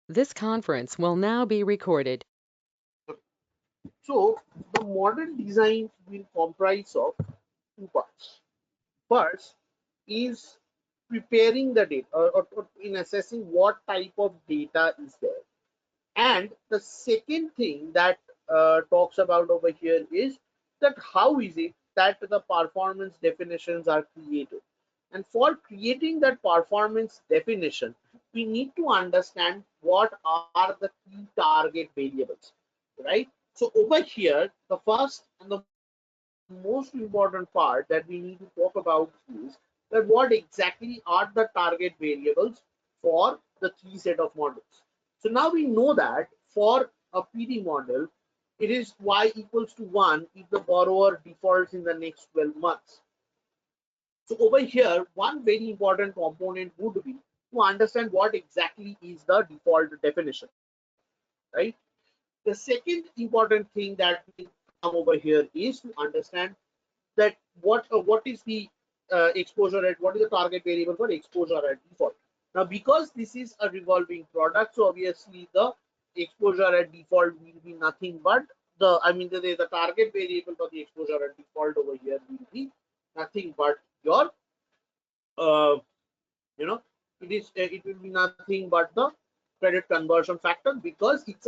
This conference will now be recorded. So the model design will comprise of two parts. First is preparing the data or in assessing what type of data is there. And the second thing that talks about over here is that how is it that the performance definitions are created. And for creating that performance definition, we need to understand what are the key target variables, right? So over here, the first and the most important part that we need to talk about is that what exactly are the target variables for the three set of models. So now we know that for a PD model, it is y equals to 1 if the borrower defaults in the next 12 months. So over here, one very important component would be to understand what exactly is the default definition, right? The second important thing that will come over here is to understand that what is the exposure at what is the target variable for exposure at default. Now, because this is a revolving product, so obviously the exposure at default will be nothing but the target variable for the exposure at default over here will be nothing but your uh, you know it will be nothing but the credit conversion factor, because it's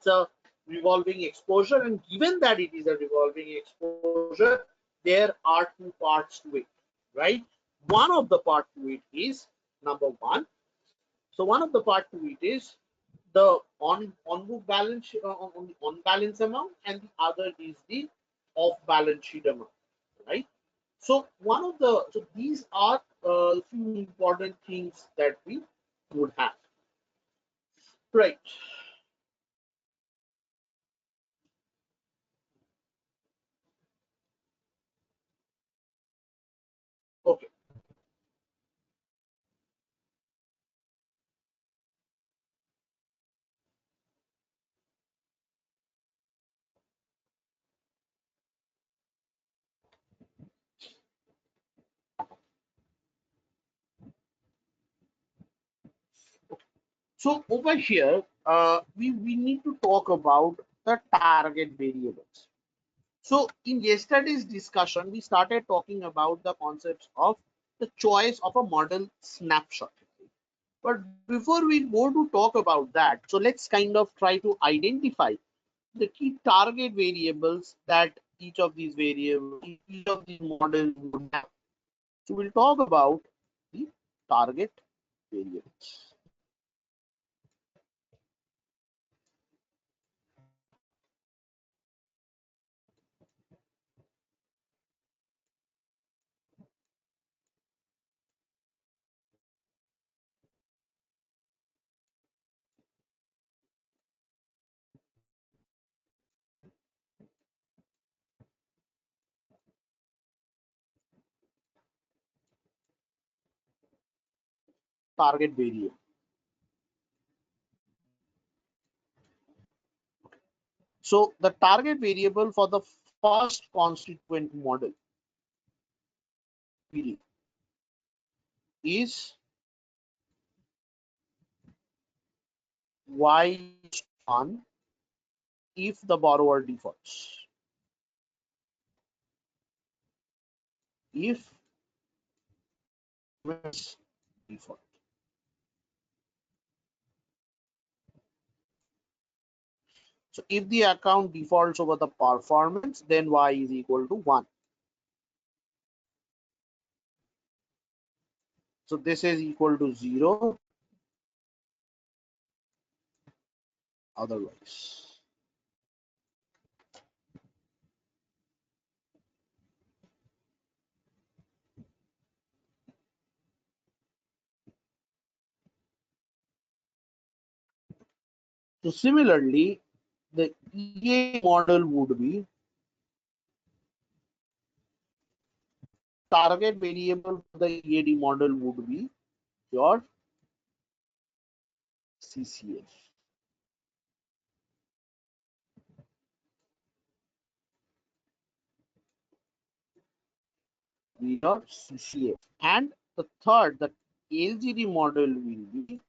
a revolving exposure, and given that it is a revolving exposure, there are two parts to it, right? One of the part to it is number one. So one of the part to it is the on book balance on the on balance amount, and the other is the off balance sheet amount, right? So these are few important things that we would have, right? Okay. So over here, we need to talk about the target variables. So in yesterday's discussion, we started talking about the concepts of the choice of a model snapshot. But before we go to talk about that, so let's kind of try to identify the key target variables that each of these models would have. So we'll talk about the target variables. Target variable. So the target variable for the first constituent model PD is y1 if the borrower defaults. If default. So if the account defaults over the performance, then y is equal to 1. So this is equal to 0 otherwise. So similarly, the EA model would be target variable for the EAD model would be your CCF. Your CCF. And the third, the LGD model will be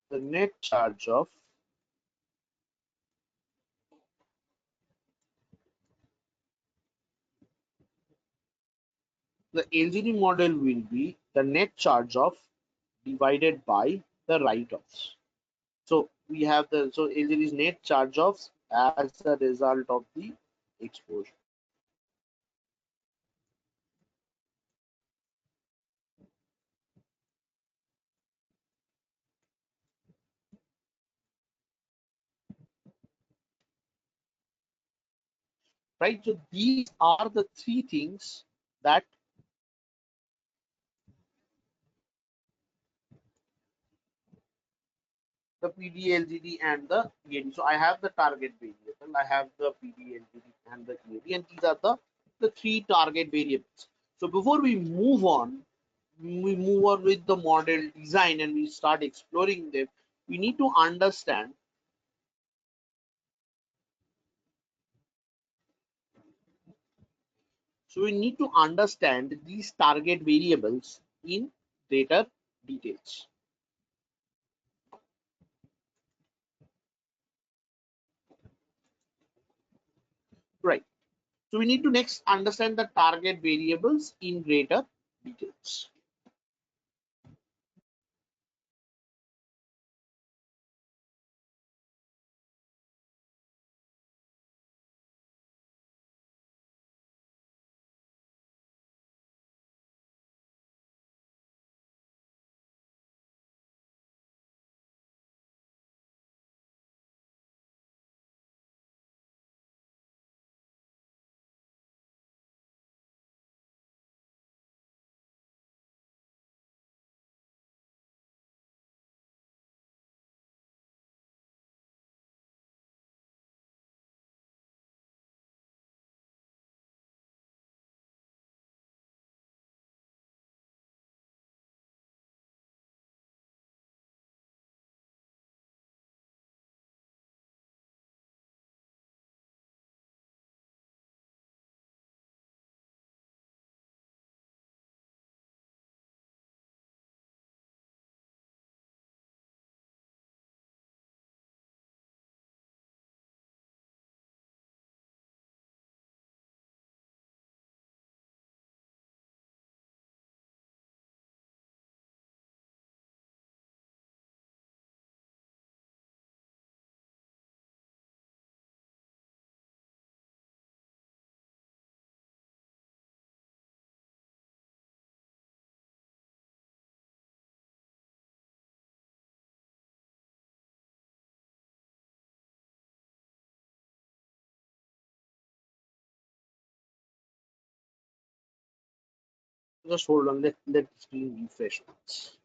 the net charge of the LGD model will be the net charge off divided by the write-offs. So we have the LGD's net charge offs as a result of the exposure. Right. So these are the three things that the PDLGD and the EAD. So I have the target variable, I have the PDLGD and the EAD, and these are the three target variables. So before we move on with the model design and we start exploring them, we need to understand. So we need to understand these target variables in greater details. Right. So we need to next understand the target variables in greater details. Just hold on, let the screen refresh once.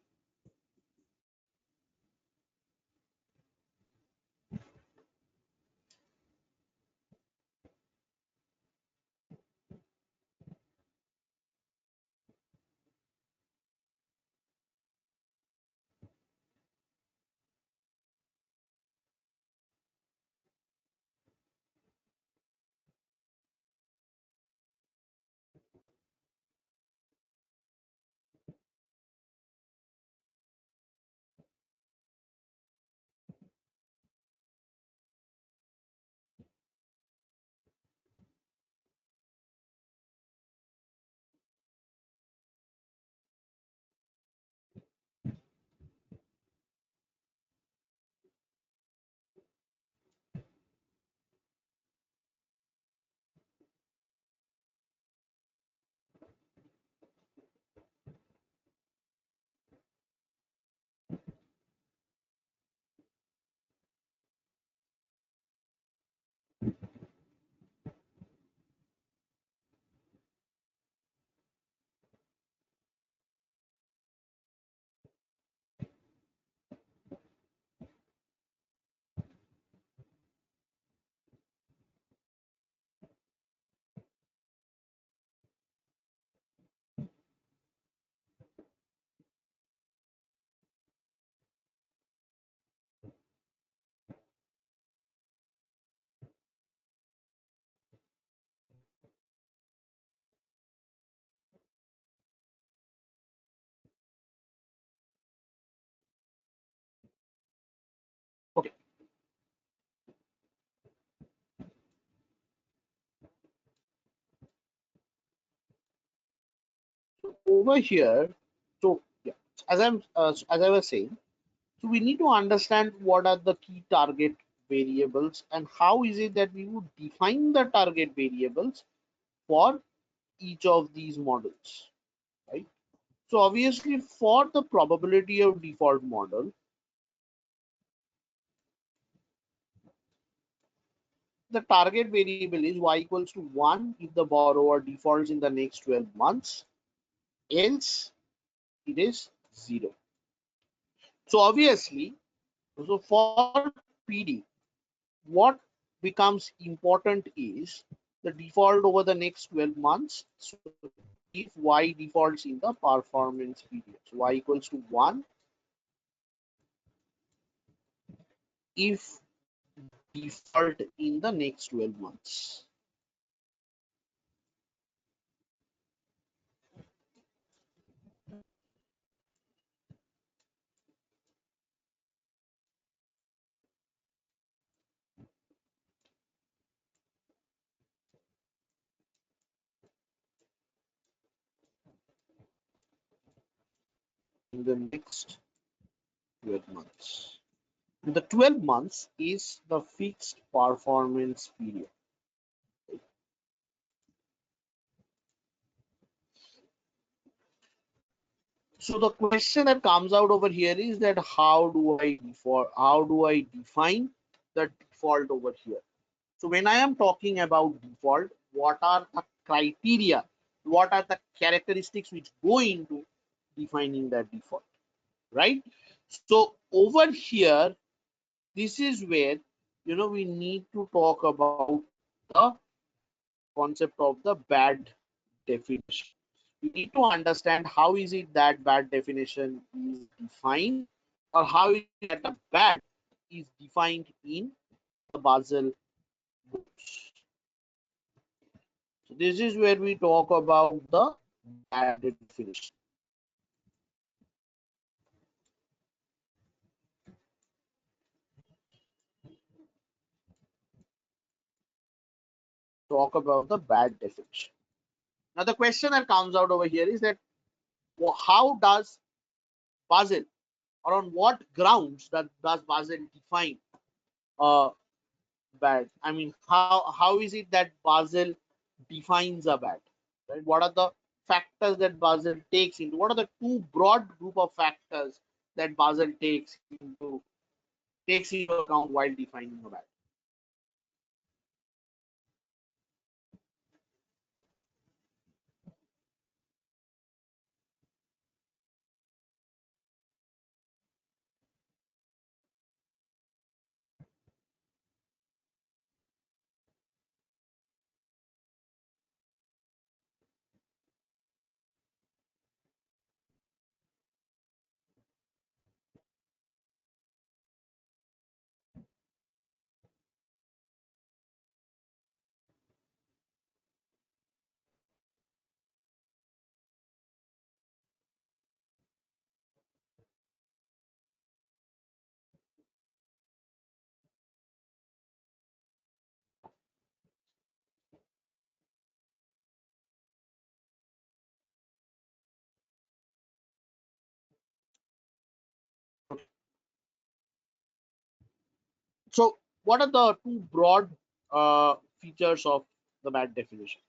over here, so yeah, as I was saying, so we need to understand what are the key target variables and how is it that we would define the target variables for each of these models, right? So obviously for the probability of default model, the target variable is y equals to 1 if the borrower defaults in the next 12 months, else it is 0. So obviously, so for PD, what becomes important is the default over the next 12 months. So if y defaults in the performance period, so y equals to 1 if default in the next 12 months. In the next 12 months. And the 12 months is the fixed performance period. So the question that comes out over here is that how do I define the default over here? So when I am talking about default, what are the criteria? What are the characteristics which go into defining that default, right? So over here, this is where we need to talk about the concept of the bad definition. We need to understand how is it that bad definition is defined, or how is it that the bad is defined in the Basel books. So this is where we talk about the bad definition. Talk about the bad definition. Now the question that comes out over here is that how does Basel, or on what grounds does Basel define uh, bad? I mean, how is it that Basel defines a bad? Right? What are the factors that Basel takes into? What are the two broad group of factors that Basel takes into account while defining a bad? So, what are the two broad features of the bad definition?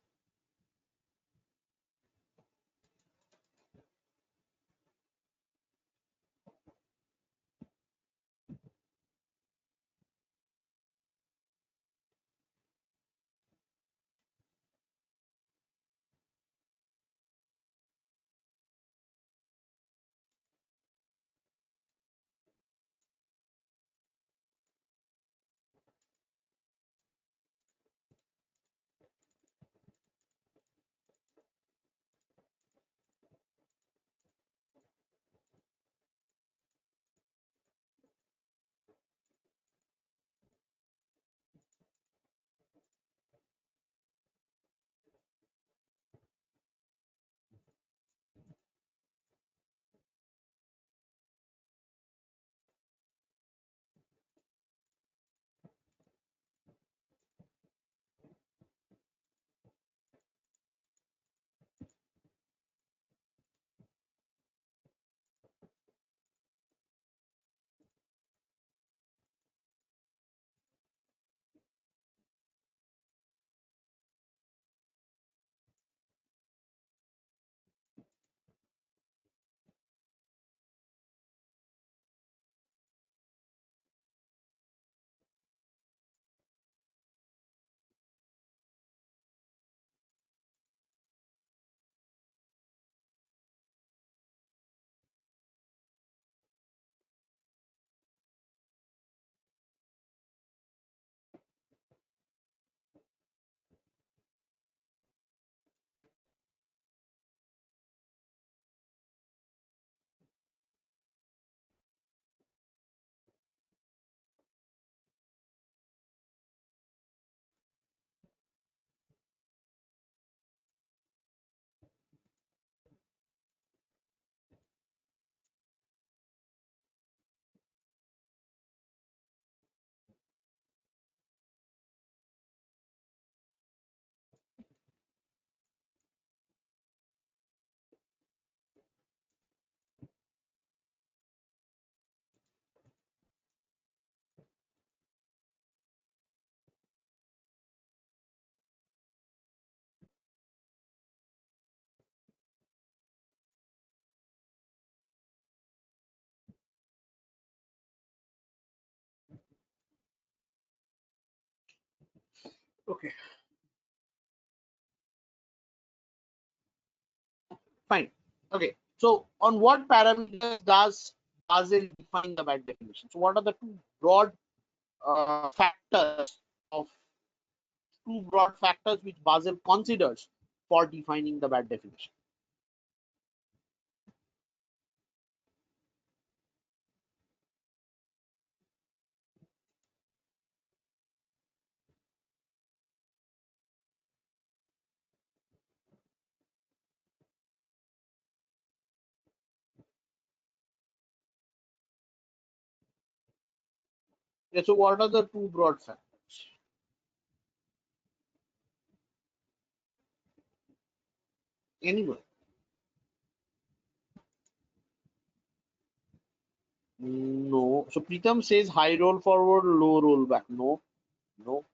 Okay, fine. Okay, so on what parameters does Basel define the bad definition? So what are the broad factors of two broad factors which Basel considers for defining the bad definition? Yeah, so what are the two broad factors? Anyone? No. So Pritam says high roll forward, low roll back. No, no.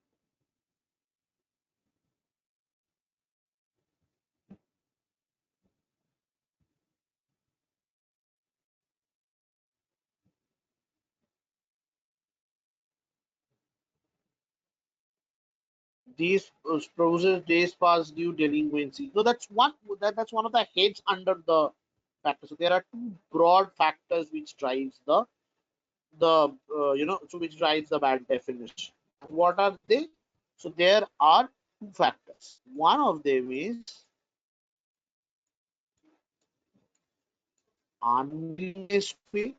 These process days past due delinquency. So that's one of the heads under the factors. So there are two broad factors which drives the which drives the bad definition. What are they? So there are two factors. One of them is unwillingness to pay.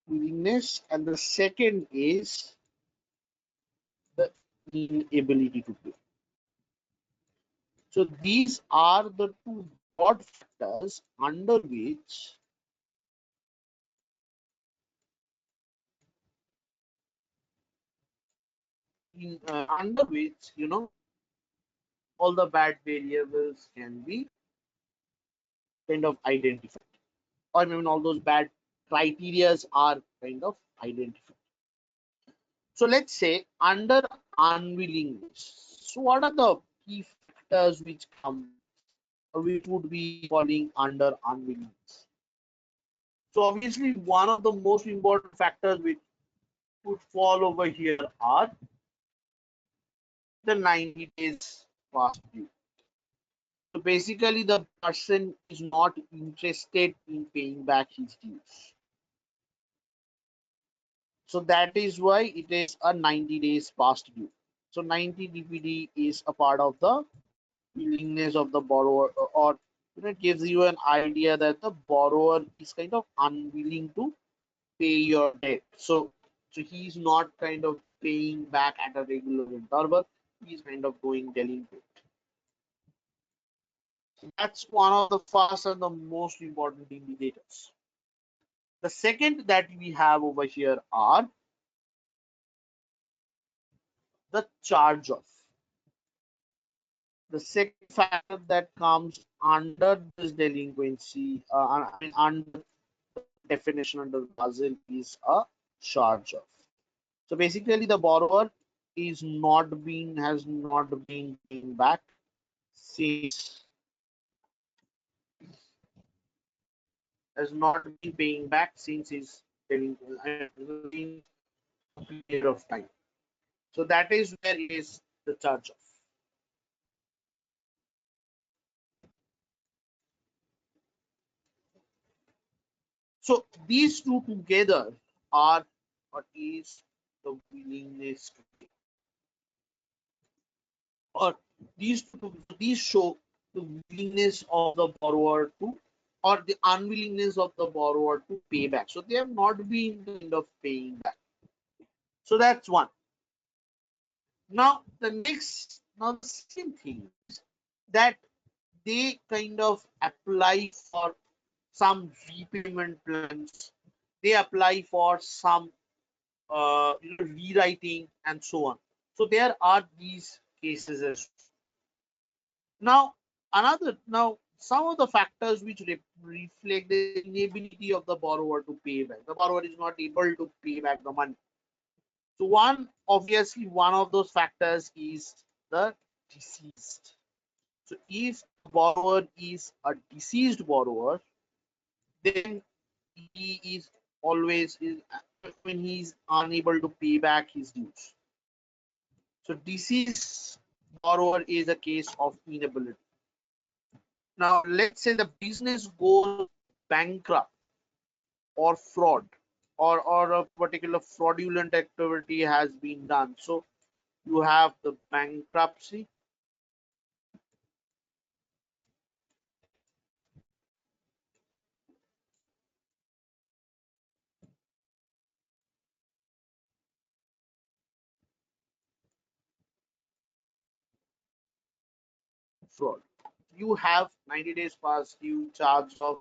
Willingness, and the second is the inability to pay. So these are the two broad factors under which all the bad variables can be kind of identified, or I mean all those bad criterias are kind of identified. So let's say under unwillingness. So what are the key factors which come or which would be falling under unwillingness? So obviously one of the most important factors which would fall over here are the 90 days past due. So basically the person is not interested in paying back his dues. So that is why it is a 90 days past due. So 90 DPD is a part of the willingness of the borrower, or it gives you an idea that the borrower is kind of unwilling to pay your debt. So he's not kind of paying back at a regular interval. He's kind of going delinquent. So that's one of the first and the most important indicators. The second that we have over here are the charge off. The second factor that comes under this delinquency, I mean, under definition under Basel is a charge off. So basically, the borrower has not been paying back since has not been paying back since his delinquency period of time. So that is where it is the charge off. So these two together are what is the willingness to pay. Or these show the willingness of the borrower to, or the unwillingness of the borrower to pay back. So they have not been kind of paying back. So that's one. Now the second thing is that they kind of apply for some repayment plans. They apply for some rewriting and so on. So there are these cases as now some of the factors which reflect the inability of the borrower to pay back. The borrower is not able to pay back the money. So one of those factors is the deceased. So if the borrower is a deceased borrower, then he is always is when he's unable to pay back his dues. So deceased borrower is a case of inability. Now let's say the business goes bankrupt or fraud, or a particular fraudulent activity has been done. So you have the bankruptcy, fraud. You have 90 days past due charge of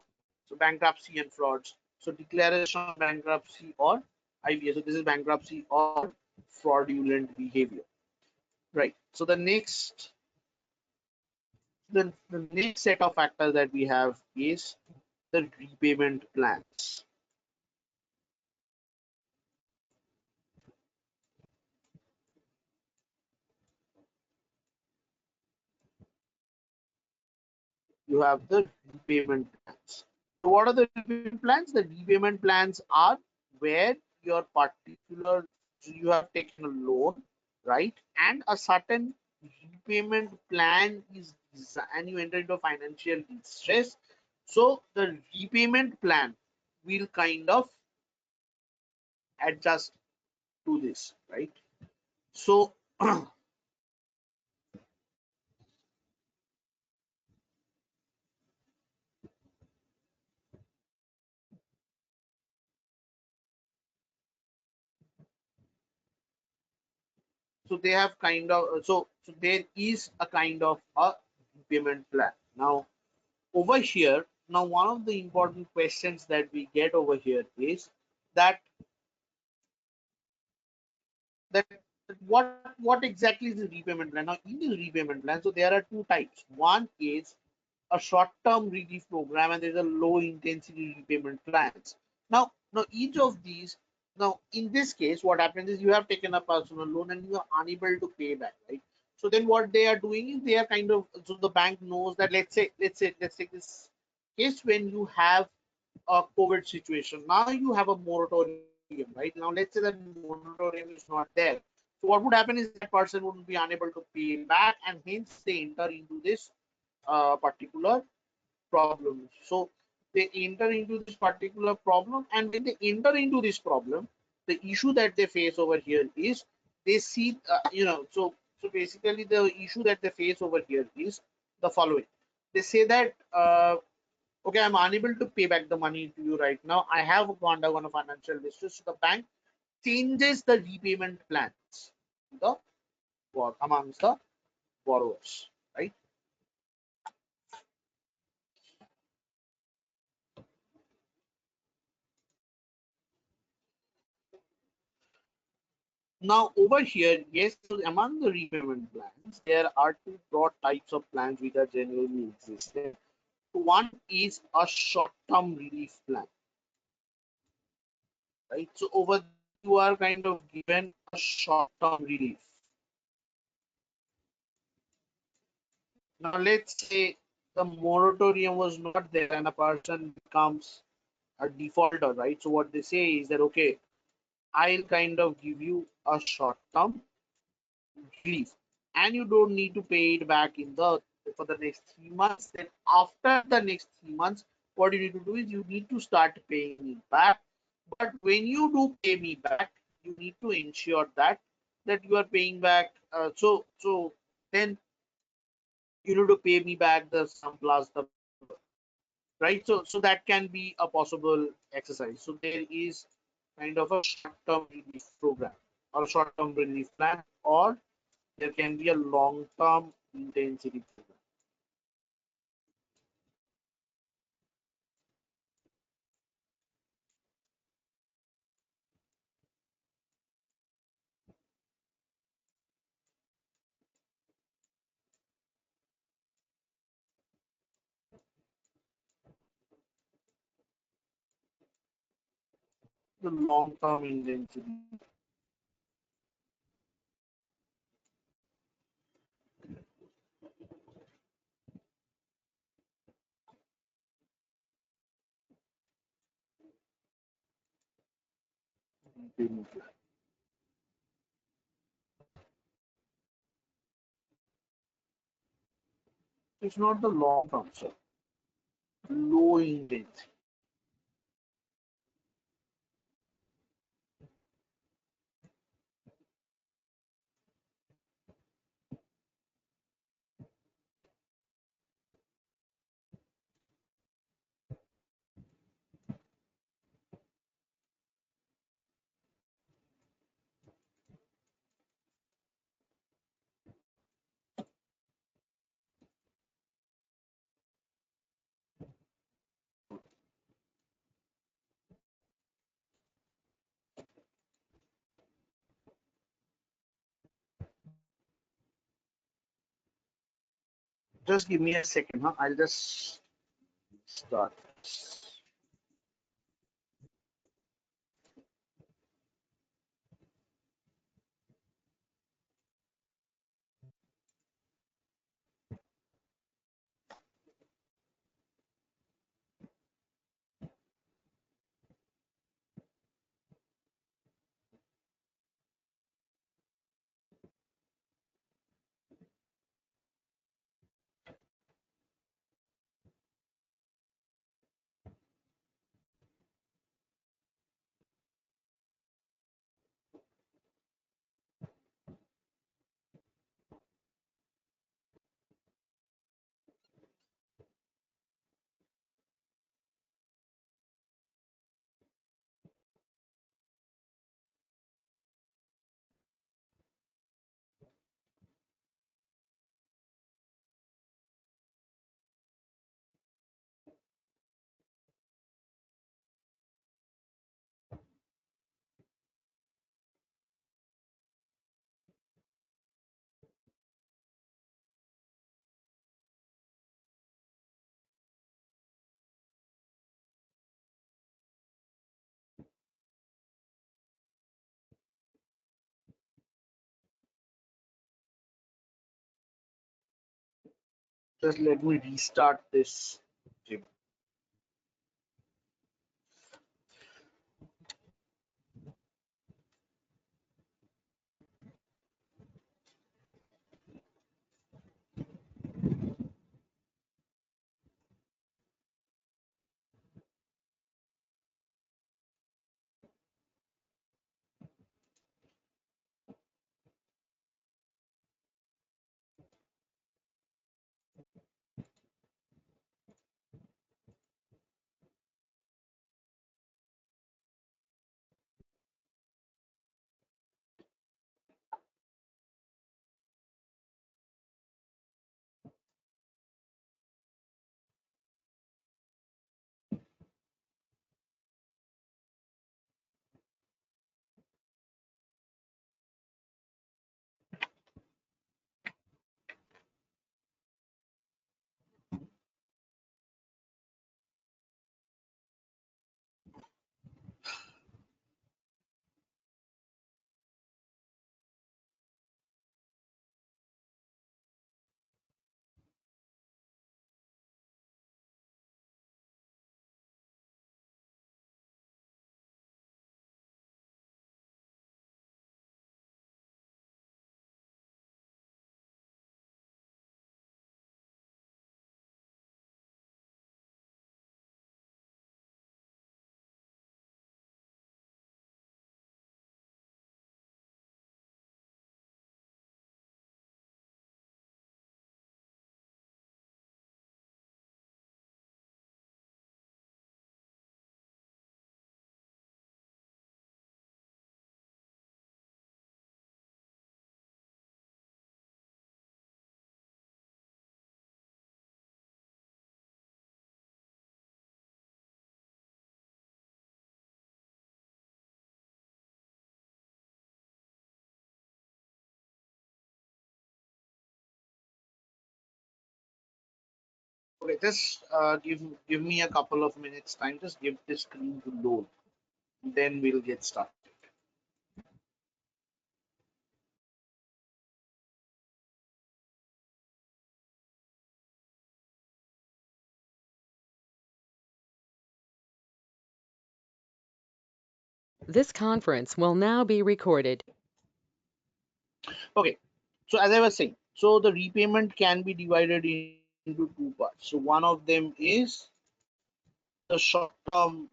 so bankruptcy and frauds. So declaration of bankruptcy or IBS. So this is bankruptcy or fraudulent behavior. Right. So the next set of factors that we have is the repayment plans. You have the repayment plans. So what are the repayment plans? The repayment plans are where your particular you have taken a loan, right? And a certain repayment plan is and you enter into financial distress. So the repayment plan will kind of adjust to this, right? So so they have kind of so there is a kind of a repayment plan. Now over here, now one of the important questions that we get over here is that that, that what exactly is the repayment plan? Now in the repayment plan, so there are two types. One is a short-term relief program and there's a low intensity repayment plans. Now each of these, now in this case, what happens is you have taken a personal loan and you are unable to pay back, right? So then what they are doing is they are kind of so the bank knows that let's take this case when you have a COVID situation. Now you have a moratorium, right? Now let's say that moratorium is not there. So what would happen is that person would be unable to pay back, and hence they enter into this particular problem. So they enter into this particular problem, and when they enter into this problem, the issue that they face over here is they see, so basically the issue that they face over here is the following. They say that okay, I'm unable to pay back the money to you right now. I have undergone a financial distress. So the bank changes the repayment plans the amongst the borrowers, right? Now over here, yes, so among the repayment plans, there are two broad types of plans which are generally existed. One is a short-term relief plan, right? So over there you are kind of given a short-term relief. Now let's say the moratorium was not there and a person becomes a defaulter, right? So what they say is that okay, I'll kind of give you a short-term relief and you don't need to pay it back in the for the next 3 months. Then after the next 3 months, what you need to do is you need to start paying me back. But when you do pay me back, you need to ensure that you are paying back. So then you need to pay me back the sum plus the right. So that can be a possible exercise. So there is kind of a short-term relief program or a short-term relief plan, or there can be a long-term intensity program. The long-term intensity. bin flag. It's not the long function, low intensity. Just give me a second, huh? I'll just start. Just let me restart this. Okay, just give me a couple of minutes time. Just give the screen to load. Then we'll get started. This conference will now be recorded. Okay, so as I was saying, so the repayment can be divided into two parts. So one of them is the short-term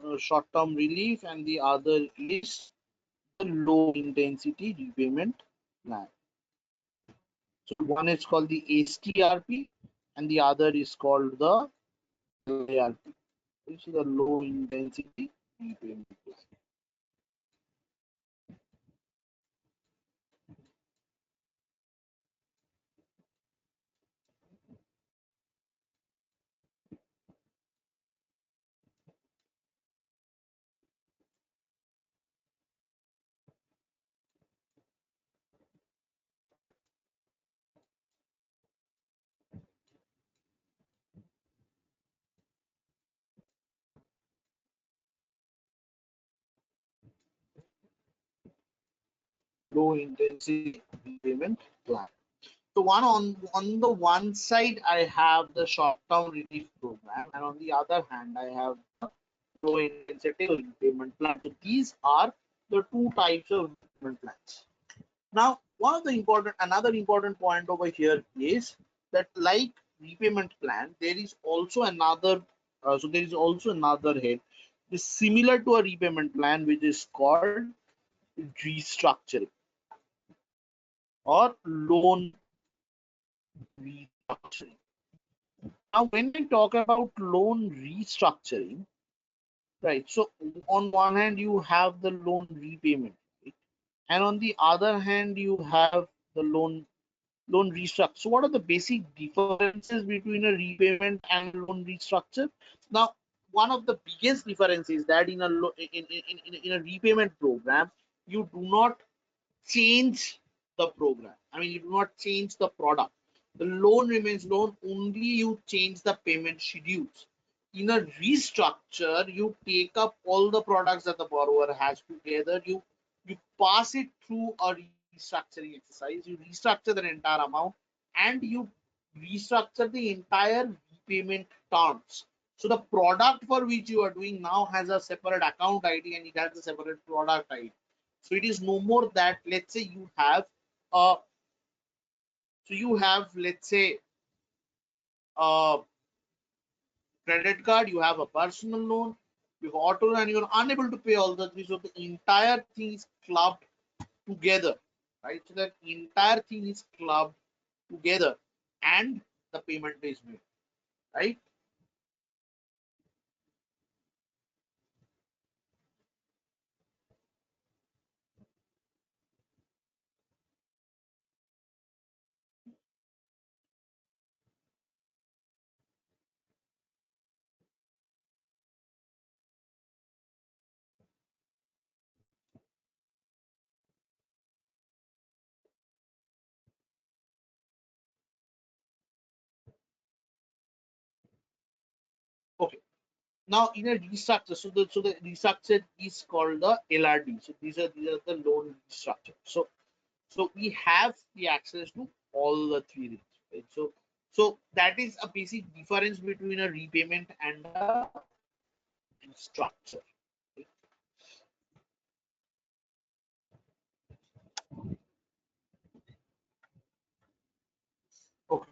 relief, and the other is the low intensity repayment plan. So one is called the STRP and the other is called the LIRP, which is the low intensity repayment plan. Low intensity repayment plan. So one on the one side I have the short-term relief program, and on the other hand I have the low intensity repayment plan. So these are the two types of repayment plans. Now, another important point over here is that, like repayment plan, there is also another head, is similar to a repayment plan, which is called restructuring or loan restructuring. Now, when I talk about loan restructuring, right? So on one hand, you have the loan repayment, right? And on the other hand, you have the loan restructure. So what are the basic differences between a repayment and loan restructure? Now, one of the biggest differences is that in a repayment program, you do not change the program. I mean, you do not change the product. The loan remains loan, only you change the payment schedules. In a restructure, you take up all the products that the borrower has together, you pass it through a restructuring exercise, you restructure the entire amount, and you restructure the entire repayment terms. So the product for which you are doing now has a separate account ID and it has a separate product ID. So it is no more that, let's say you have uh let's say a credit card, you have a personal loan, you have auto loan, and you're unable to pay all the three. So the entire thing is clubbed together, right? So that entire thing is clubbed together and the payment is made, right? Okay. Now in a restructure, so the restructure is called the LRD. So these are the loan restructure. So we have the access to all the three rates, right? So that is a basic difference between a repayment and a restructure. Okay.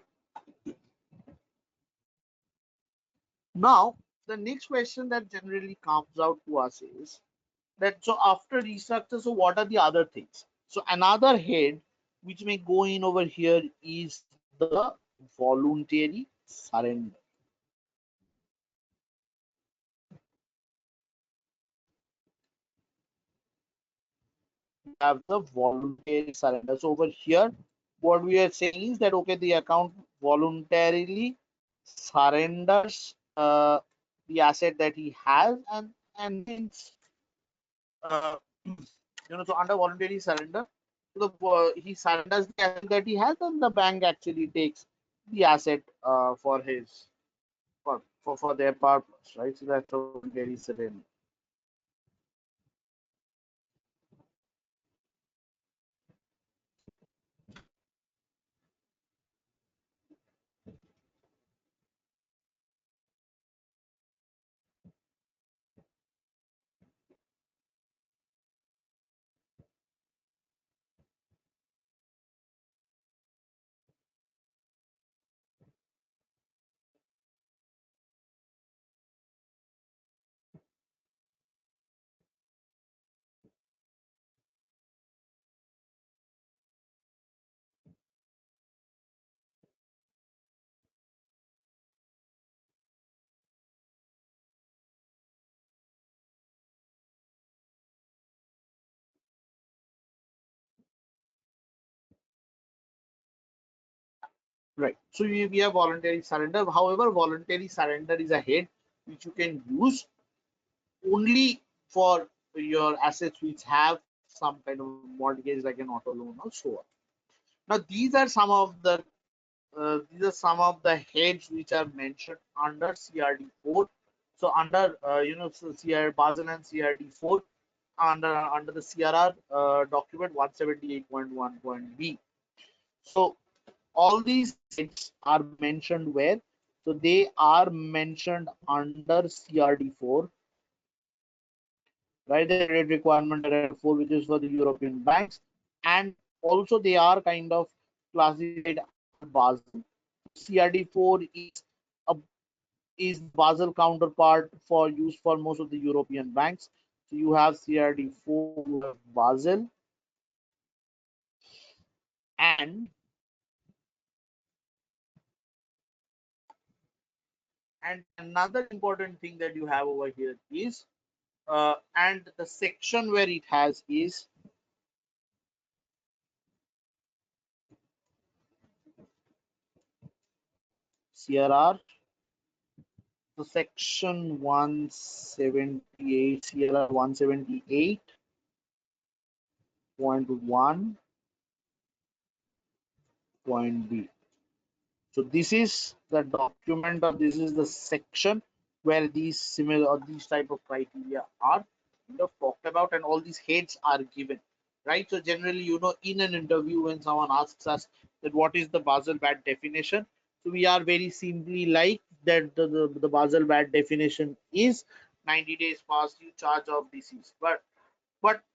Now the next question that generally comes out to us is that, so after restructure, so what are the other things? So another head which may go in over here is the voluntary surrender. Have the voluntary surrender. So over here, what we are saying is that, okay, the account voluntarily surrenders the asset that he has, and hence so under voluntary surrender, he surrenders the asset that he has, and the bank actually takes the asset for his for their purpose, right? So that's a voluntary surrender. Right. So we have voluntary surrender. However, voluntary surrender is a head which you can use only for your assets which have some kind of mortgage like an auto loan or so on. Now these are some of the heads which are mentioned under CRD4. So under CR Basel and CRD4 under the CRR document 178.1.b. So all these heads are mentioned where? So they are mentioned under CRD4, right? The credit requirement directive 4, which is for the European banks, and also they are kind of classified under Basel. CRD4 a, is the Basel counterpart for use for most of the European banks. So you have CRD4, you have Basel, and another important thing that you have over here is and the section where it has is CRR. So section 178, CRR 178.1 point B. So this is the document, or this is the section where these similar or these type of criteria are talked about, and all these heads are given, right? So generally, in an interview when someone asks us that what is the Basel bad definition, so we are very simply like that the Basel bad definition is 90 days past due charge of disease. But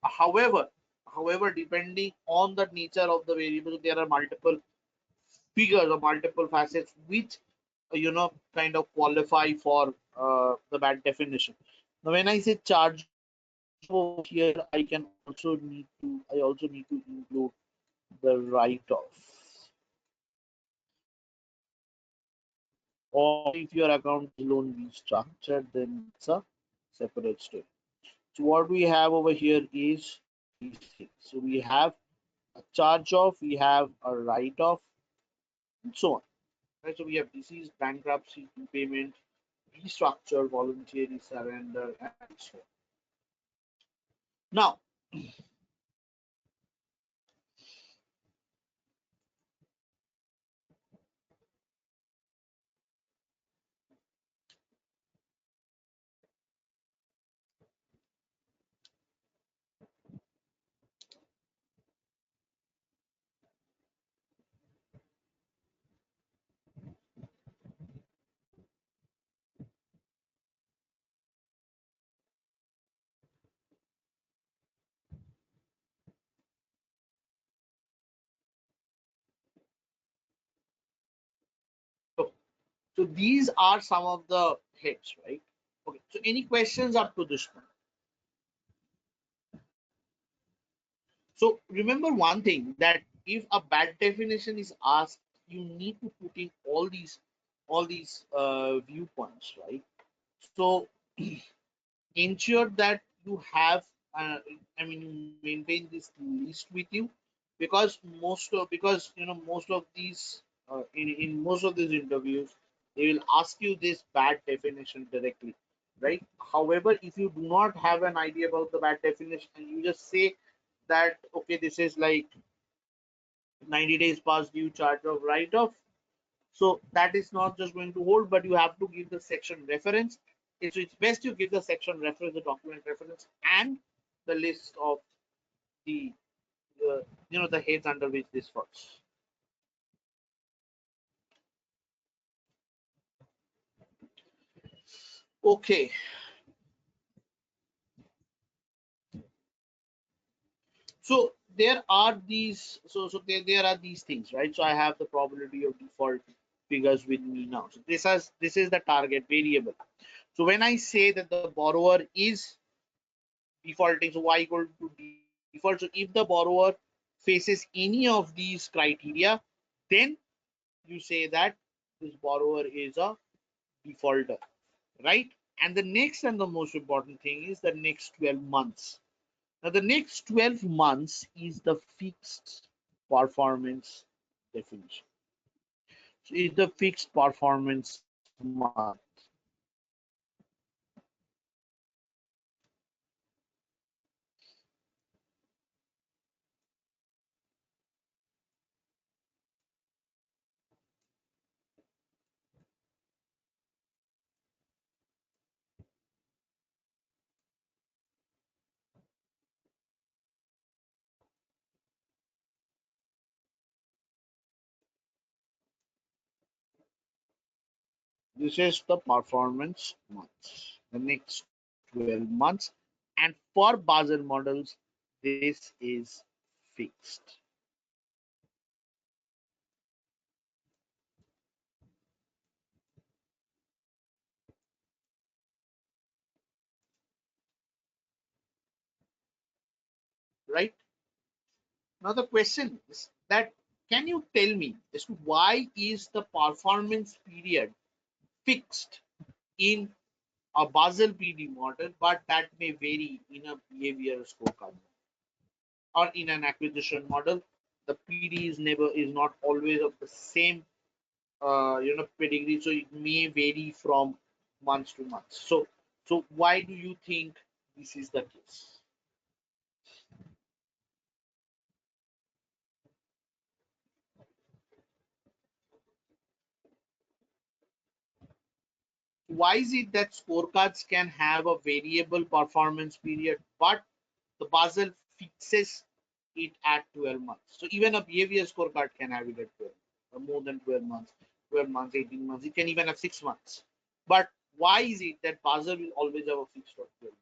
however, depending on the nature of the variable, there are multiple figures or multiple facets which kind of qualify for the bad definition. Now when I say charge over here, I also need to include the write-off, or if your account is loan restructured, then it's a separate story. So what we have over here is these things. So we have a charge off, we have a write-off, and so on. Right? So we have disease, bankruptcy, payment, restructure, voluntary surrender, and so on. Now, so, so these are some of the hits, right? Okay. So any questions up to this point? So remember one thing, that if a bad definition is asked, you need to put in all these viewpoints, right? So ensure that you have you maintain this list with you, because most of these in most of these interviews they will ask you this bad definition directly, right? However, if you do not have an idea about the bad definition and you just say that okay, this is like 90 days past due charge of write off, so that is not just going to hold, but you have to give the section reference. So it's best you give the section reference, the document reference, and the list of the the heads under which this falls. Okay, so there are these things, right? So I have the probability of default figures with me now. So this is the target variable. So when I say that the borrower is defaulting, so y equal to default. So if the borrower faces any of these criteria, then you say that this borrower is a defaulter, right? And the next and the most important thing is the next 12 months. Now the next 12 months is the fixed performance definition. is the fixed performance month. This is the performance months, the next 12 months. And for Basel models, this is fixed. Right? Now the question is that can you tell me as to why is the performance period fixed in a Basel PD model, but that may vary in a behavior scorecard or in an acquisition model? The PD is not always of the same pedigree, so it may vary from months to months. So why do you think this is the case? Why is it that scorecards can have a variable performance period, but the Basel fixes it at 12 months? So even a behavior scorecard can have it at 12, more than 12 months, 12 months, 18 months. It can even have 6 months. But why is it that Basel will always have a fixed of 12?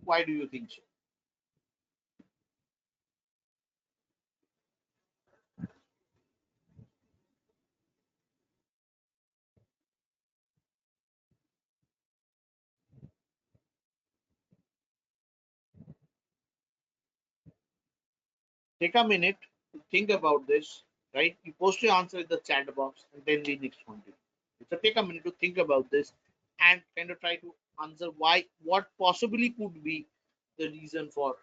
Why do you think so? Take a minute to think about this, right? You post your answer in the chat box and then we next continue. So take a minute to think about this and kind of try to answer why, what possibly could be the reason for.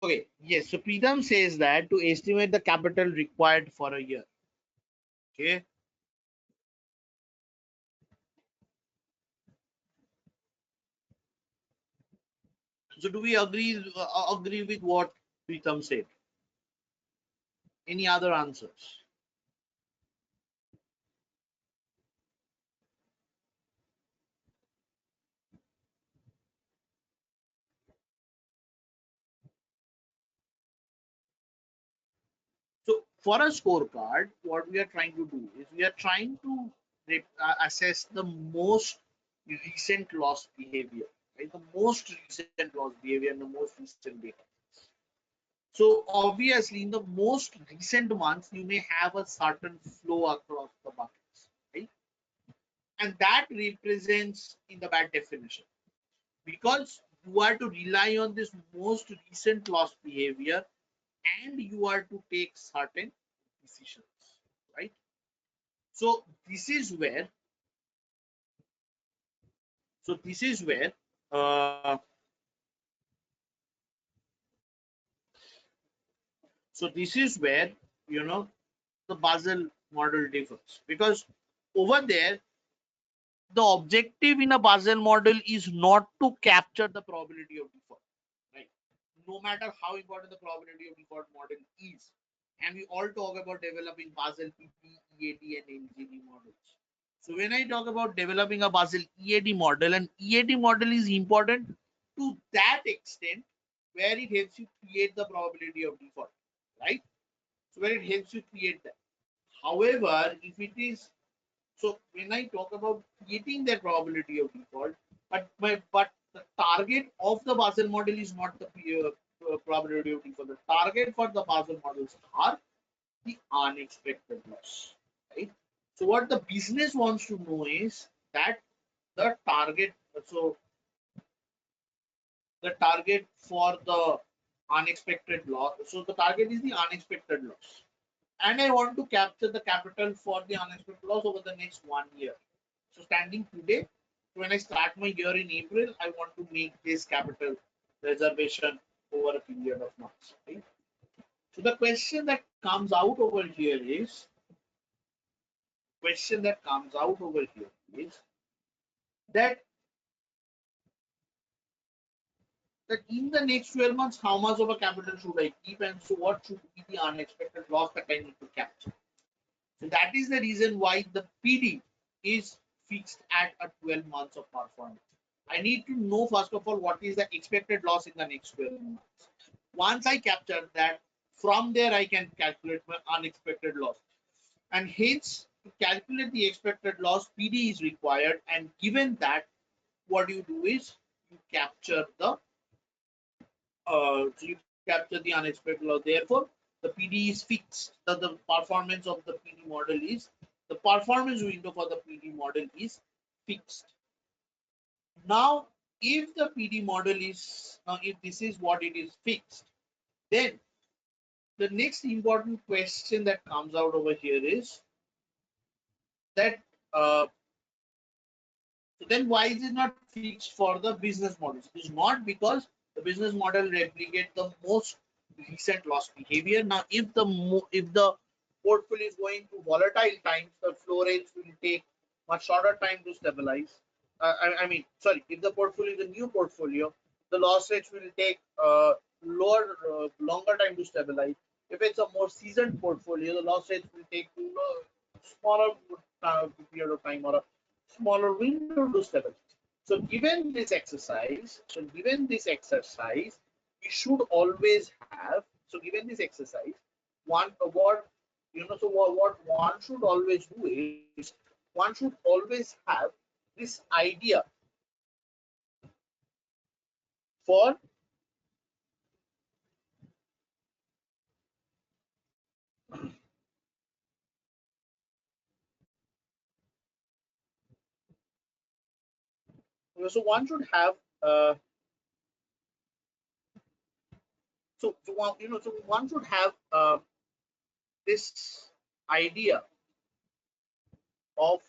Okay, yes. So Preetham says that to estimate the capital required for a year. Okay. So do we agree with what Preetham said? Any other answers? So for a scorecard, what we are trying to do is we are trying to assess the most recent loss behavior, right? The most recent loss behavior and the most recent data. So obviously, in the most recent months, you may have a certain flow across the buckets, right? And that represents in the bad definition because you are to rely on this most recent loss behavior and you are to take certain decisions, right? So this is where, so this is where, uh, so this is where you know the Basel model differs because over there the objective in a Basel model is not to capture the probability of default, right? No matter how important the probability of default model is, and we all talk about developing Basel PP, EAD, and NGD models. So when I talk about developing a Basel EAD model, and EAD model is important to that extent where it helps you create the probability of default, right? So where it helps you create that. However, if it is so when I talk about creating that probability of default, but the target of the Basel model is not the probability of default. The target for the Basel models are the unexpected loss, right? So what the business wants to know is that the target, so the target for the unexpected loss, so the target is the unexpected loss. And I want to capture the capital for the unexpected loss over the next 1 year. So standing today, when I start my year in April, I want to make this capital reservation over a period of months. Right? So the question that comes out over here is that that in the next 12 months, how much of a capital should I keep, and so what should be the unexpected loss that I need to capture. So that is the reason why the PD is fixed at a 12 months of performance. I need to know first of all what is the expected loss in the next 12 months. Once I capture that, from there I can calculate my unexpected loss. And hence, to calculate the expected loss, PD is required. And given that, what you do is you capture the unexpected loss. Therefore, the PD is fixed. The performance of the PD model is the performance window for the PD model is fixed. Now, if the PD model is now if this is what it is fixed, then the next important question that comes out over here is that so then why is it not fixed for the business models? It is not because the business model replicate the most recent loss behavior. Now, if the portfolio is going through volatile times, the flow rates will take much shorter time to stabilize. I mean, sorry, if the portfolio is a new portfolio, the loss rates will take longer time to stabilize. If it's a more seasoned portfolio, the loss rates will take smaller period of time or a smaller window to stabilize. We should always have. So given this exercise, one what so what one should always do is one should always have this idea for so one should have so one should have this idea of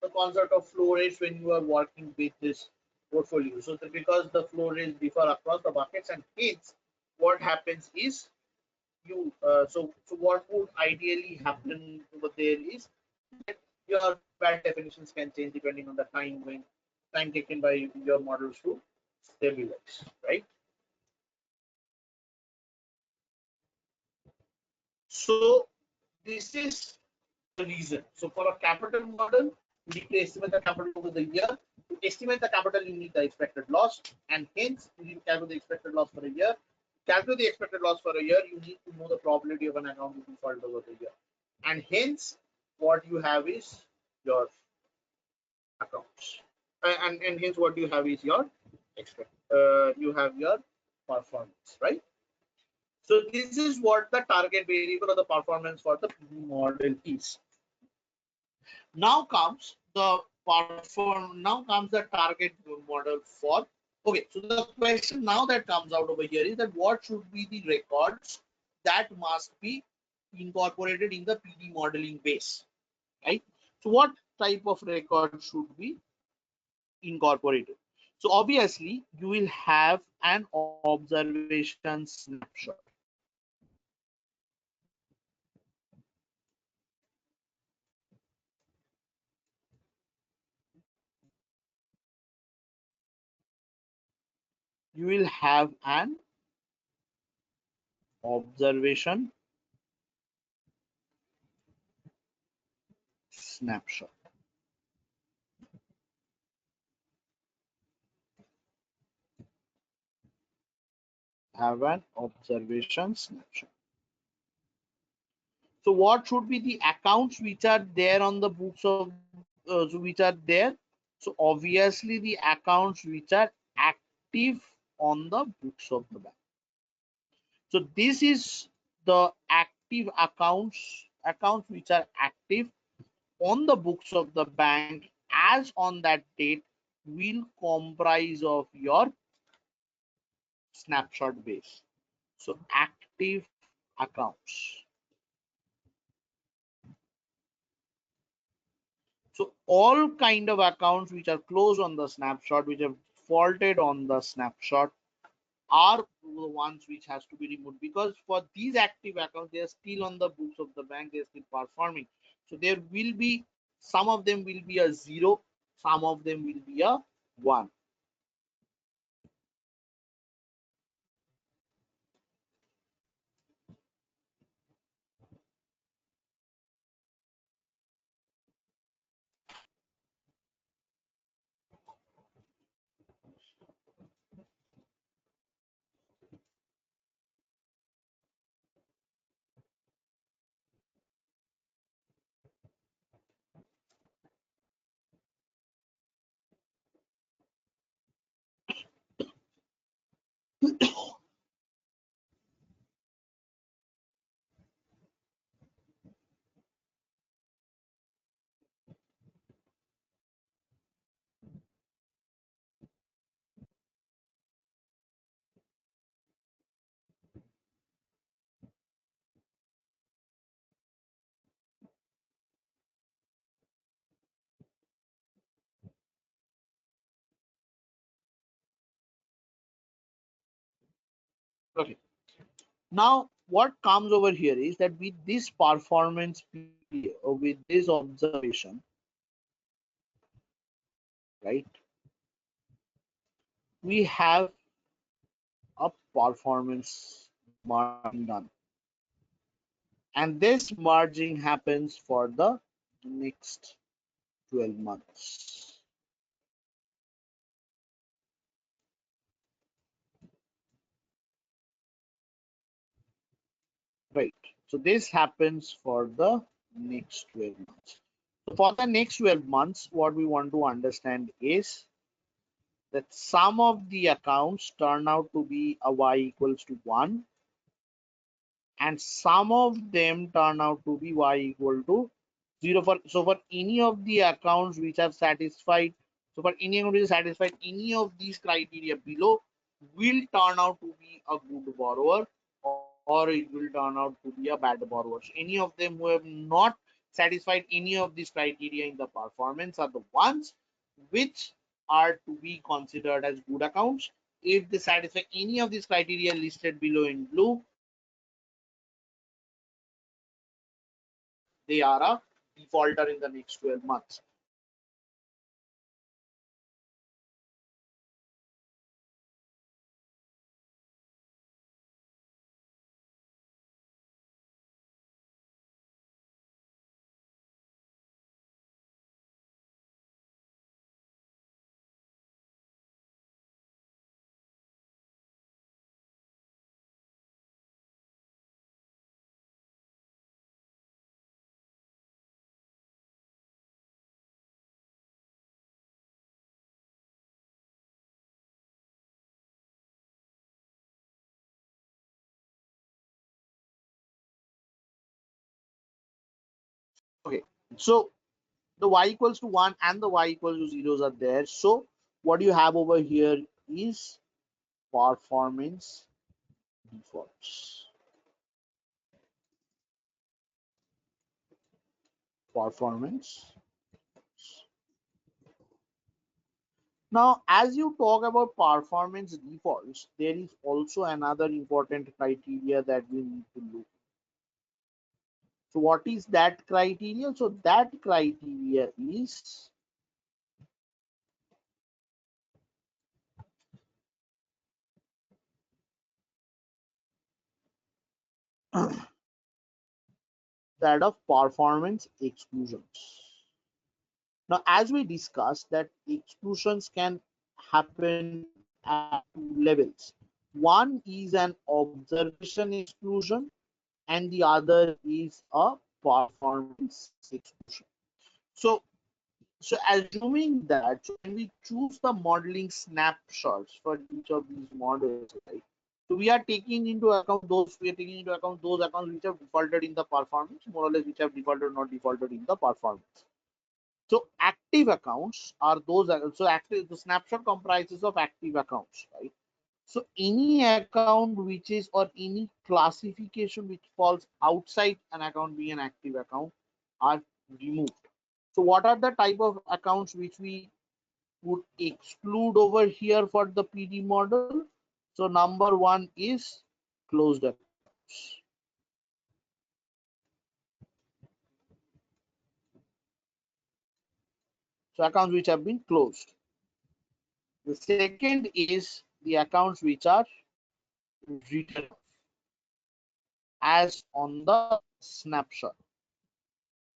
the concept of flow rates when you are working with this portfolio. So because the flow rates differ across the buckets, and hence what happens is so what would ideally happen over there is that your bad definitions can change depending on the time taken by your models to stabilize, right? So this is the reason. So for a capital model, you need to estimate the capital over the year. To estimate the capital, you need the expected loss, and hence you need to calculate the expected loss for a year. To calculate the expected loss for a year, you need to know the probability of an account to default over the year, and hence what you have is your accounts, and hence what you have is your you have your performance, right? So this is what the target variable or the performance for the model is. Now comes the target model for. Okay, so the question now that comes out over here is that what should be the records that must be incorporated in the PD modeling base, right? So what type of record should be incorporated? So obviously you will have an observation snapshot. You will have an observation snapshot. Have an observation snapshot. So what should be the accounts which are there on the books of which are there? So obviously the accounts which are active on the books of the bank. So this is the active accounts which are active on the books of the bank as on that date will comprise of your snapshot base. So active accounts. So all kind of accounts which are closed on the snapshot, which have faulted on the snapshot, are the ones which has to be removed, because for these active accounts they are still on the books of the bank, they are still performing. So there will be some of them will be a 0, some of them will be a 1. Okay. Now what comes over here is that with this performance period, or with this observation, right, we have a performance margin done, and this merging happens for the next 12 months, right? So this happens for the next 12 months. So for the next 12 months, what we want to understand is that some of the accounts turn out to be a y equals to 1, and some of them turn out to be y equal to 0. For any of the accounts which are satisfied, so for any account which is satisfied any of these criteria below, will turn out to be a good borrower, or it will turn out to be a bad borrower. So any of them who have not satisfied any of these criteria in the performance are the ones which are to be considered as good accounts. If they satisfy any of these criteria listed below in blue, they are a defaulter in the next 12 months. Okay, so the y equals to 1 and the y equals to 0s are there. So what you have over here is performance defaults. Performance. Now, as you talk about performance defaults, there is also another important criteria that we need to look. So what is that criteria? So that criteria is that of performance exclusions. Now, as we discussed, that exclusions can happen at two levels. One is an observation exclusion, and the other is a performance exclusion. So, so assuming that, so when we choose the modeling snapshots for each of these models, right? So we are taking into account those accounts which have defaulted in the performance, more or less which have defaulted or not defaulted in the performance. So active accounts are those. So active, the snapshot comprises of active accounts, right? So any account which is, or any classification which falls outside an account being an active account are removed. So what are the type of accounts which we would exclude over here for the PD model? So number one is closed accounts. So accounts which have been closed. The second is the accounts which are written as on the snapshot,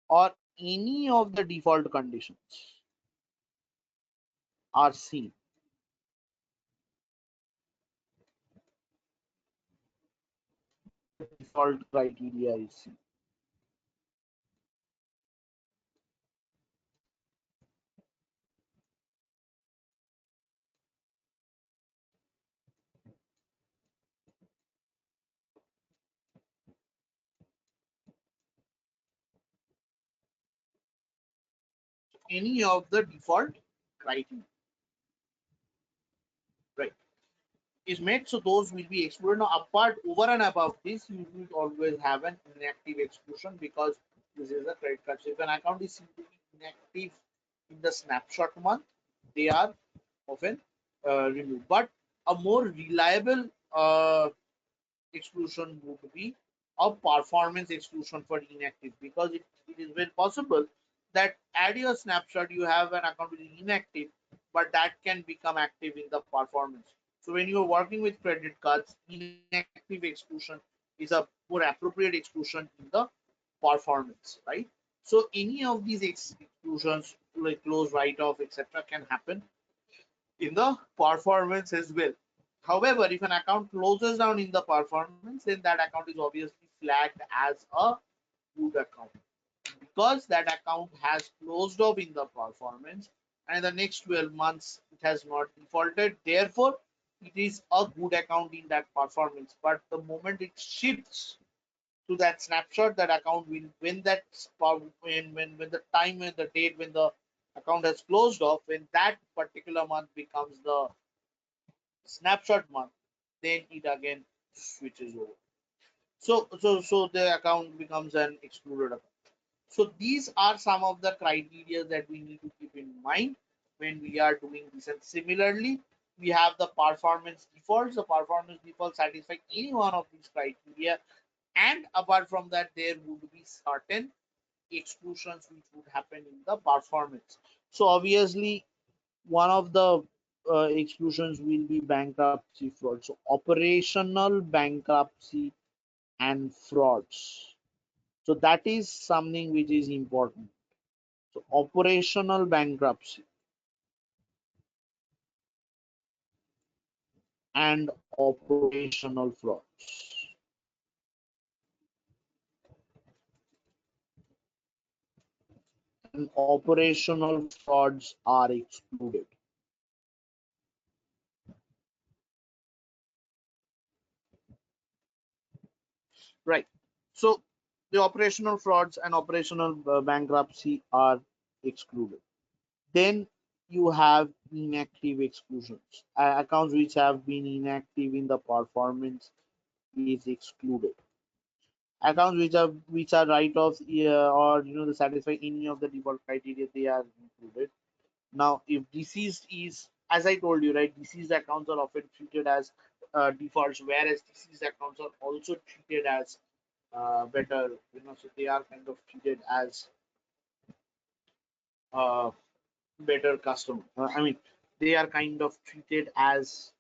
or any of the default conditions are seen. The default criteria is seen. Any of the default criteria, right, is met. So those will be excluded. Now, apart over and above this, you will always have an inactive exclusion, because this is a credit card. So if an account is simply inactive in the snapshot month, they are often removed. But a more reliable exclusion would be a performance exclusion for inactive, because it is very possible that at your snapshot you have an account which is inactive, but that can become active in the performance. So when you are working with credit cards, inactive exclusion is a more appropriate exclusion in the performance, right? So any of these exclusions, like close, write off, etc., can happen in the performance as well. However, if an account closes down in the performance, then that account is obviously flagged as a good account, because that account has closed off in the performance, and in the next 12 months it has not defaulted. Therefore, it is a good account in that performance. But the moment it shifts to that snapshot, that account will, when that when the time and the date when the account has closed off, when that particular month becomes the snapshot month, then it again switches over. So the account becomes an excluded account. So these are some of the criteria that we need to keep in mind when we are doing this. And similarly, we have the performance defaults. The performance defaults satisfy any one of these criteria, and apart from that, there would be certain exclusions which would happen in the performance. So obviously, one of the exclusions will be bankruptcy fraud. So operational bankruptcy and frauds. So that is something which is important. So operational bankruptcy and operational frauds. And operational frauds are excluded. Right. So the operational frauds and operational bankruptcy are excluded. Then you have inactive exclusions. Accounts which have been inactive in the performance is excluded. Accounts which are write-offs, or the satisfy any of the default criteria, they are included. Now, if deceased is, as I told you, right, deceased accounts are often treated as defaults, whereas deceased accounts are also treated as better, so they are kind of treated as uh, better customer. I mean, they are kind of treated as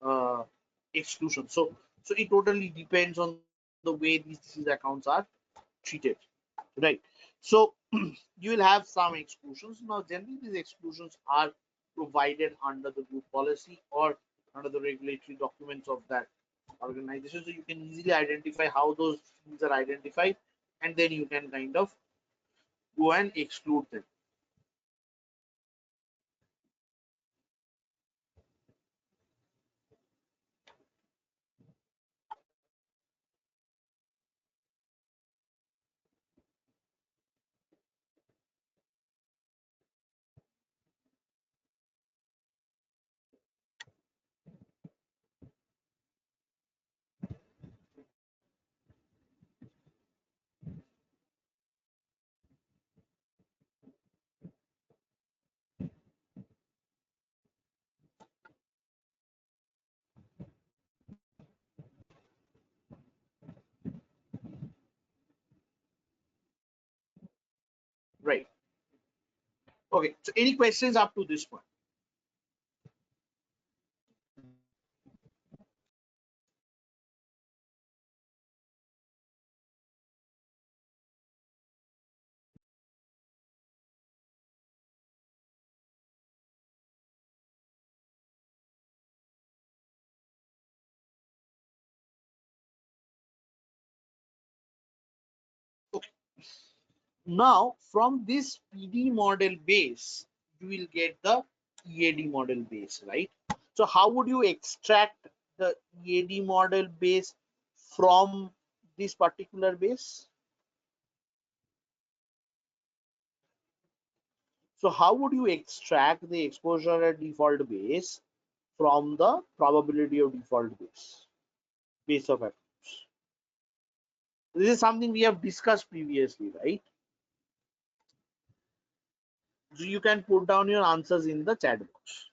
uh, exclusion. So it totally depends on the way these accounts are treated, right? So you will have some exclusions. Now, generally, these exclusions are provided under the group policy or under the regulatory documents of that organization. So you can easily identify how those things are identified, and then you can kind of go and exclude them. Right. Okay. So any questions up to this point? Okay. Now, from this PD model base, you will get the EAD model base, right? So how would you extract the EAD model base from this particular base? So how would you extract the exposure at default base from the probability of default base of accounts? This is something we have discussed previously, right? So you can put down your answers in the chat box.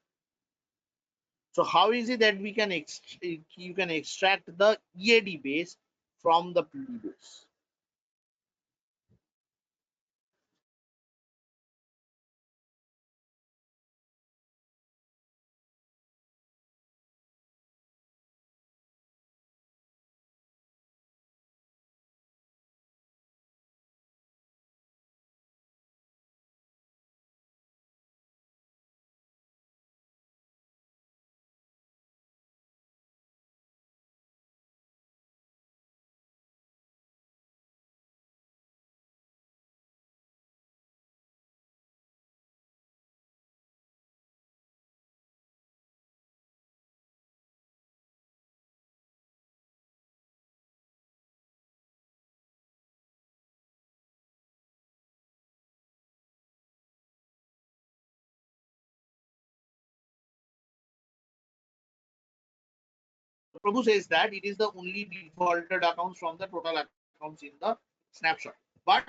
So how is it that we can you can extract the EAD base from the PD base? Prabhu says that it is the only defaulted accounts from the total accounts in the snapshot. But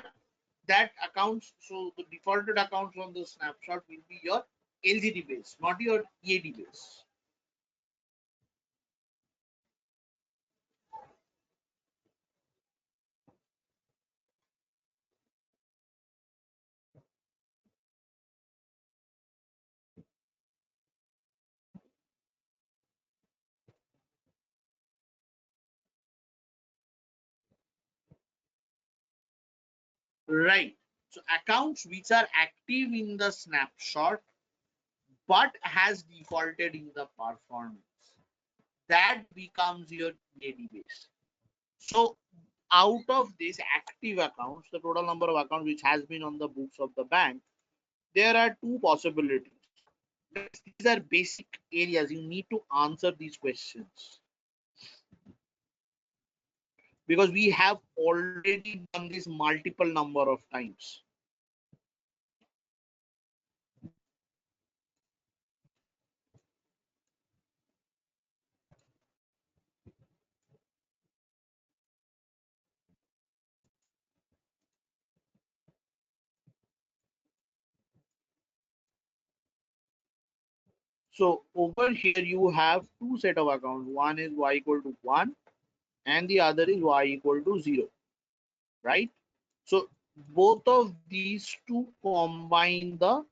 that accounts, so the defaulted accounts from the snapshot will be your LGD base, not your EAD base. Right. So accounts which are active in the snapshot but has defaulted in the performance, that becomes your EAD base. So out of these active accounts, the total number of accounts which has been on the books of the bank, there are two possibilities. These are basic areas. You need to answer these questions because we have already done this multiple number of times. So over here you have two set of accounts. One is y equal to 1 and the other is y equal to 0, right? So both of these two combine the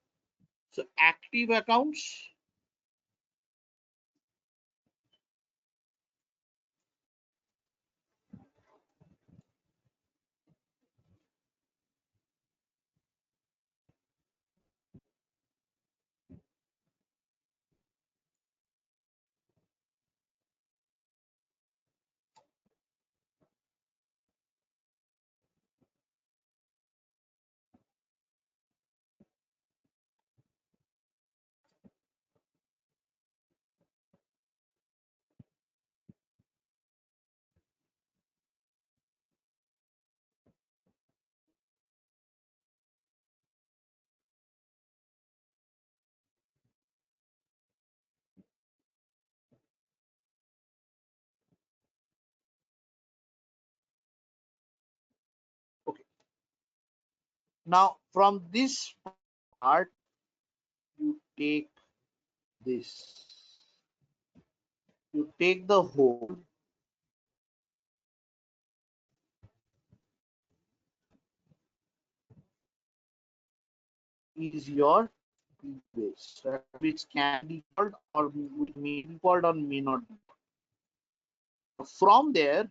so active accounts Now from this part, you take this. You take the whole is your base, which can be called or which may be called or may not be. From there,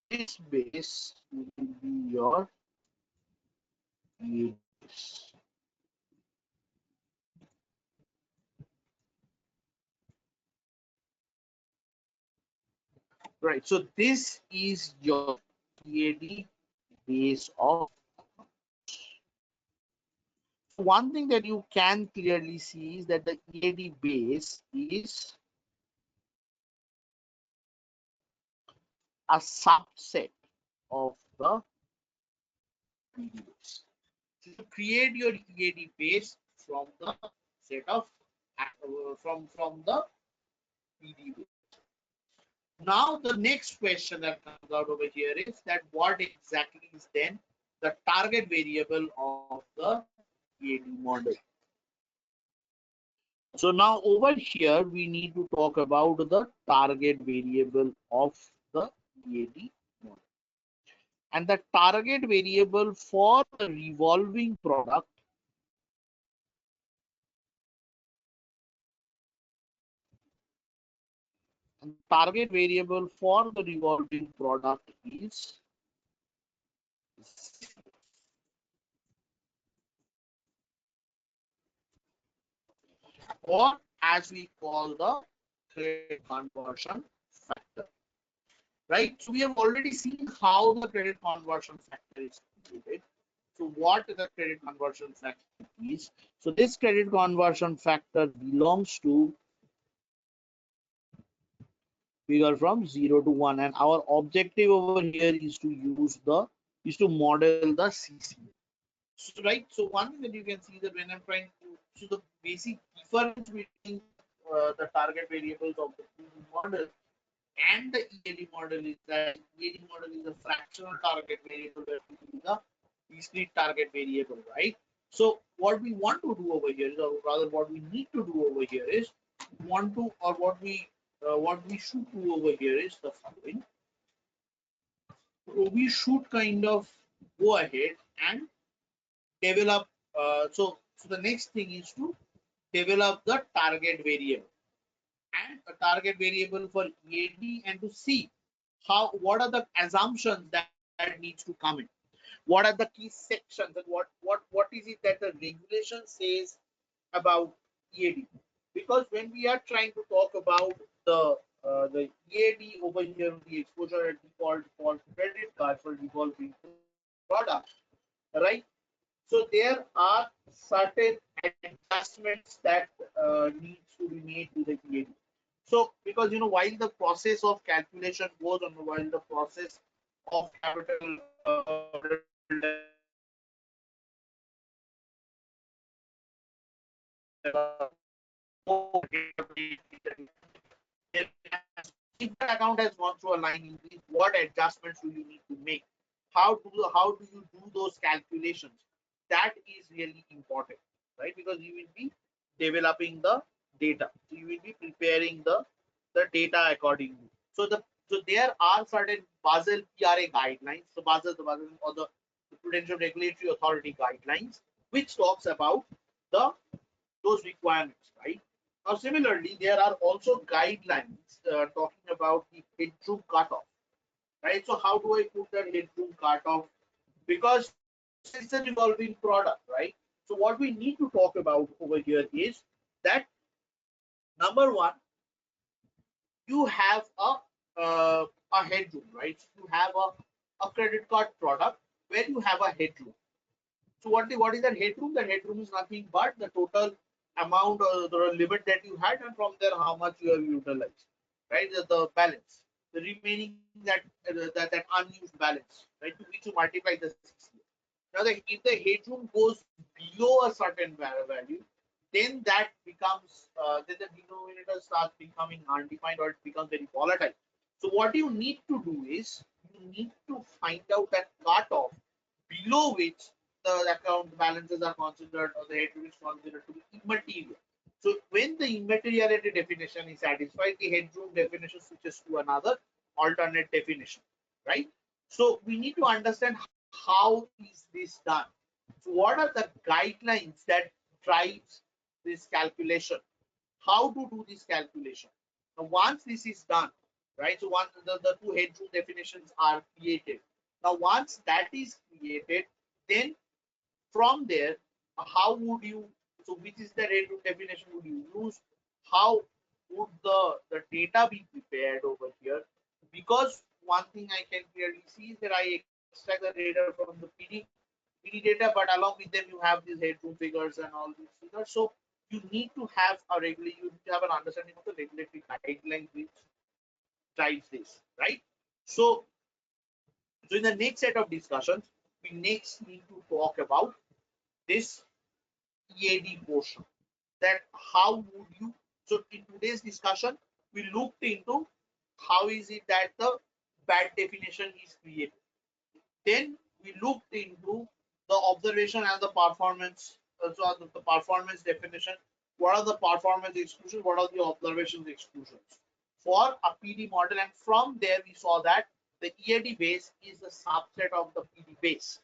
this base will be your base. Right. So this is your EAD base of. One thing that you can clearly see is that the EAD base is a subset of the PD base. So you create your EAD base from the set of from the PD base. Now the next question that comes out over here is that what exactly is then the target variable of the EAD model. So now over here we need to talk about the target variable of the EAD model. And the target variable for the revolving product and target variable for the revolving product is, or as we call the credit conversion factor. Right? So we have already seen how the credit conversion factor is computed. So what the credit conversion factor is? So this credit conversion factor belongs to figure from 0 to 1, and our objective over here is to use the model the CC. So right, so one thing that you can see that when I'm trying to, so the basic difference between the target variables of the two model and the EAD model is that EAD model is a fractional target variable where we use the discrete target variable, right? So what we want to do over here is, or rather what we need to do over here is want to, or what we should do over here is the following. So we should kind of go ahead and develop. So the next thing is to develop the target variable and a target variable for EAD and to see how what are the assumptions that needs to come in. What are the key sections and what is it that the regulation says about EAD? Because when we are trying to talk about the EAD over here, the exposure at default credit card for defaulting product, right? So there are certain adjustments that needs to be made to the EAD. So because while the process of calculation goes on, while the process of capital if the account has gone through a line increase, what adjustments do you need to make? How do you do those calculations? That is really important, right? Because you will be developing the data, so you will be preparing the data accordingly. So there are certain Basel PRA guidelines, so Basel or the Prudential Regulatory Authority guidelines, which talks about the those requirements, right? Now, similarly, there are also guidelines talking about the headroom cutoff, right? So, how do I put that headroom cutoff? Because it's a revolving product, right? So, what we need to talk about over here is that number one, you have a headroom, right? So you have a credit card product where you have a headroom. So what is that headroom? The headroom is nothing but the total amount or the limit that you had, and from there how much you have utilized, right? The balance, the remaining that unused balance, right? To which you multiply the 60. Now, if the headroom goes below a certain value, then that becomes then the denominator starts becoming undefined or it becomes very volatile. So what you need to do is you need to find out that cutoff below which the account balances are considered or the headroom is considered to be immaterial. So when the immateriality definition is satisfied, the headroom definition switches to another alternate definition, right? So we need to understand how is this done. So what are the guidelines that drives this calculation? How to do this calculation? Now, once this is done, right? So once the two headroom definitions are created. Now, once that is created, then from there, how would you, so which is the headroom definition would you use? How would the data be prepared over here? Because one thing I can clearly see is that I extract the data from the PD data, but along with them you have these headroom figures and all these figures. So you need to have a regular, you need to have an understanding of the regulatory guidelines which drives this, right? So, so in the next set of discussions, we next need to talk about this EAD portion. That how would you, so in today's discussion, we looked into how is it that the bad definition is created. Then we looked into the observation and the performance, so the performance definition. What are the performance exclusions? What are the observations exclusions for a PD model? And from there, we saw that the EAD base is a subset of the PD base,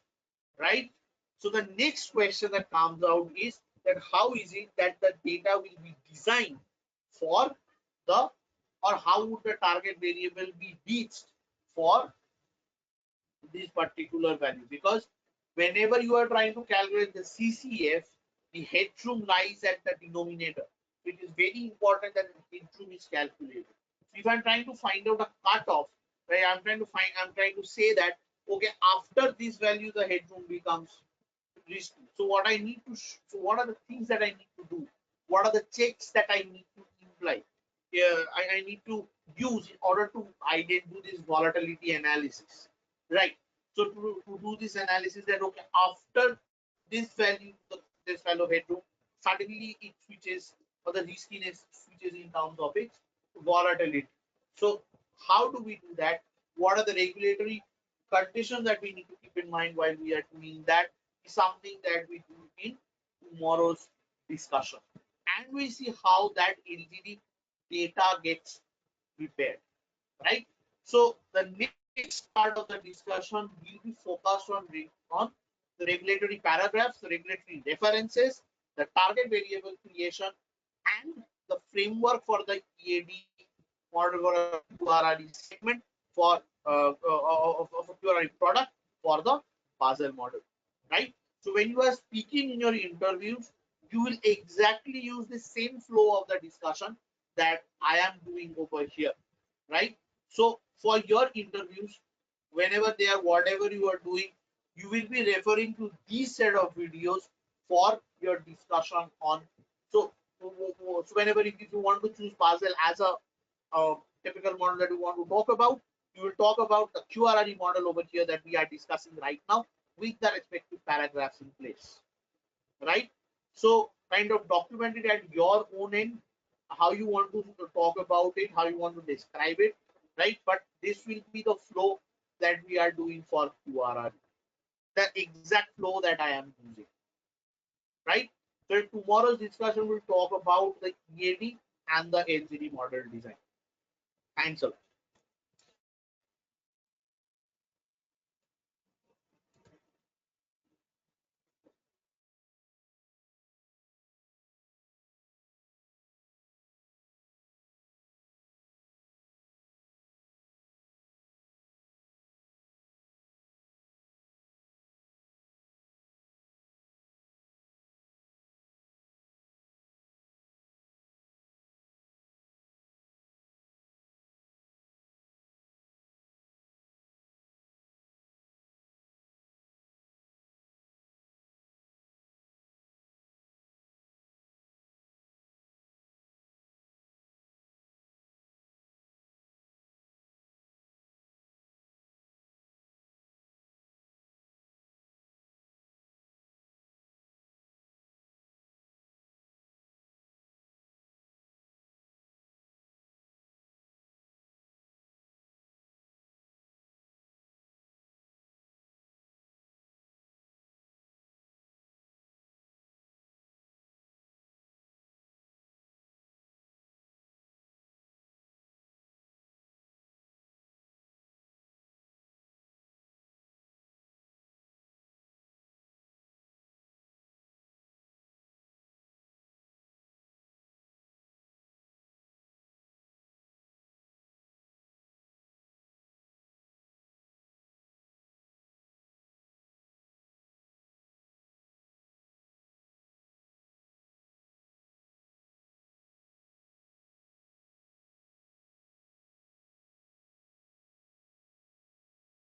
right? So the next question that comes out is that how is it that the data will be designed for the, or how would the target variable be reached for this particular value? Because whenever you are trying to calculate the CCF, the headroom lies at the denominator. It is very important that the headroom is calculated. So if I'm trying to find out a cutoff, right, I'm trying to say that okay, after this value, the headroom becomes risky. So what I need to, so what are the things that I need to do? What are the checks that I need to imply? Yeah, I need to use in order to do this volatility analysis, right? So to do this analysis, that okay, after this value, this value of headroom, suddenly it switches, or the riskiness switches in terms of its volatility. So how do we do that? What are the regulatory conditions that we need to keep in mind while we are doing that? Is something that we do in tomorrow's discussion, and we see how that LGD data gets prepared, right? So the next part of the discussion will be focused on the regulatory paragraphs, the regulatory references, the target variable creation, and the framework for the EAD model for a QRRE segment for of a QRRE product for the Basel model, right? So when you are speaking in your interviews, you will exactly use the same flow of the discussion that I am doing over here, right? So for your interviews, whenever they are whatever you are doing, you will be referring to these set of videos for your discussion on. So, so whenever if you want to choose Basel as a typical model that you want to talk about, you will talk about the QRRE model over here that we are discussing right now with the respective paragraphs in place, right? So kind of document it at your own end, how you want to talk about it, how you want to describe it, right? But this will be the flow that we are doing for QRR, the exact flow that I am using, right? So in tomorrow's discussion, we'll talk about the EAD and the LGD model design. Thanks a lot.